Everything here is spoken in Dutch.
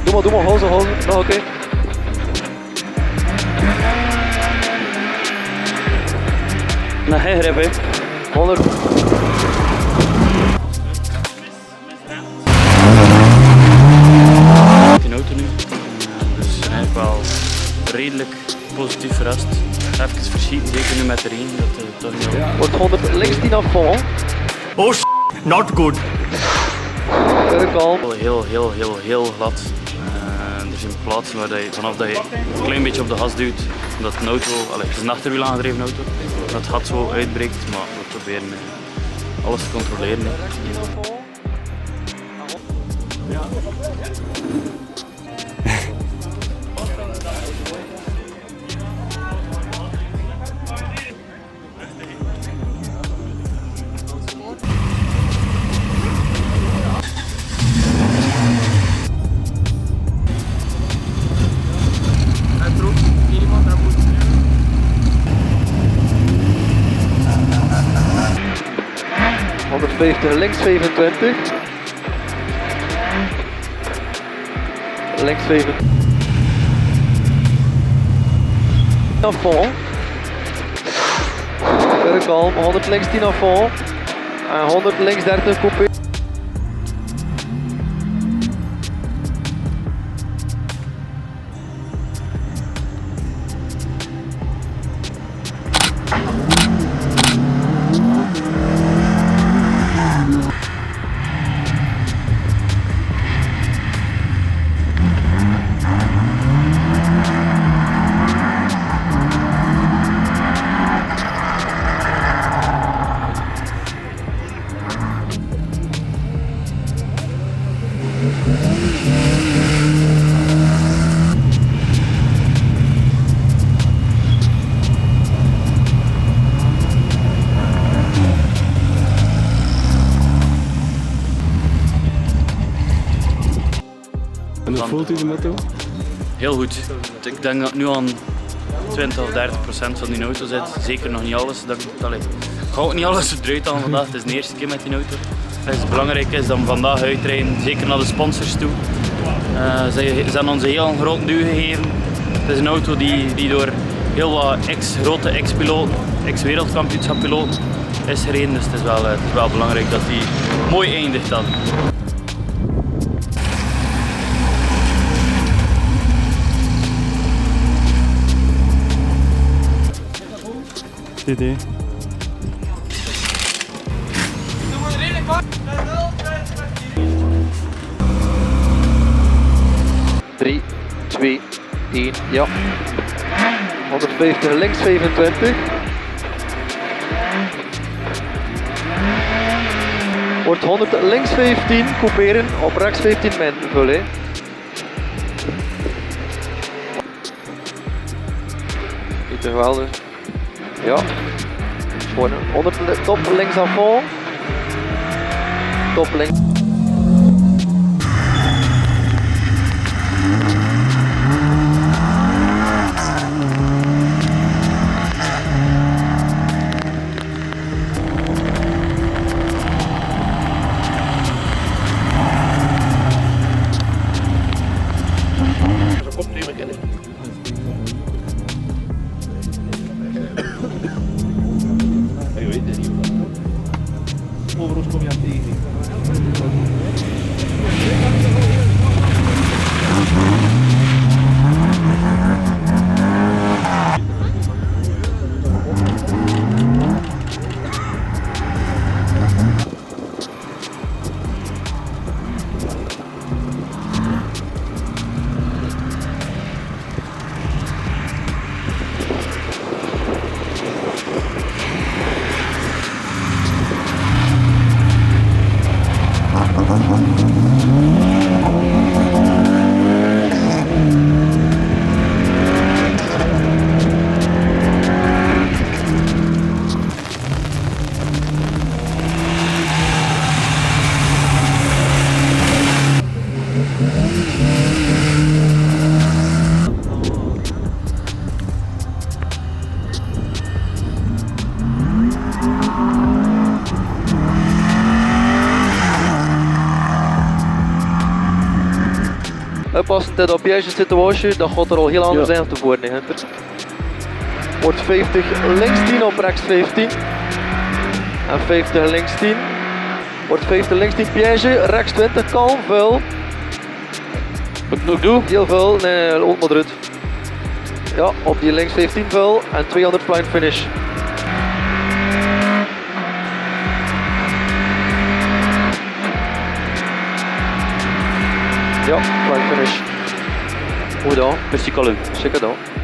Doe maar, hou zo. Nou, oké. Nou, hij grip, hè. 100. Die auto nu, dus eigenlijk wel redelijk positief verrast. Even verschieten, zeker nu met de regen, dat toch niet wel. Wordt 100 links 10 afval. Oh not good. Very calm. Heel glad. Er zijn plaatsen waar je, vanaf dat je een klein beetje op de gas duwt, dat een auto, het is een achterwiel aangedreven auto, dat het gat zo uitbreekt, maar we proberen alles te controleren. Links 25. Links 25. Afval. Very calm. 100 links 10 afval. En 100 links 30 coupé. En hoe voelt u de auto? Heel goed. Ik denk dat nu aan 20 of 30% van die auto zit. Zeker nog niet alles. Ik ga ook niet alles eruit halen vandaag. Het is de eerste keer met die auto. Het belangrijk is dat we vandaag uitrijden, zeker naar de sponsors toe. Ze hebben ons een heel groot duw gegeven. Het is een auto die door heel wat grote ex-piloten, ex-wereldkampioenschappiloten is gereden. Dus het is wel belangrijk dat die mooi eindigt dan. CD. Drie, 2, 1, ja. 150 links 25. Wordt 100 links 15, couperen, op rechts 15 min, vullen. Niet te geweldig. Ja. Gewoon 100 top links afval. Top links. Overigens kom je aan tegen. Oppassen dit op piège situatie, dat gaat er al heel anders zijn op de voren, hè, Hunter. Wordt 50 links 10 op rechts 15. En 50 links 10. Wordt 50 links 10 piège, rechts 20 kalm, vuil. Wat ik nog doe? Heel vuil, nee, loopt maar eruit. Ja, op die links 15 vuil en 200 flying finish. Ja, flying finish. Goed dan, Merci Colin. zeker dan.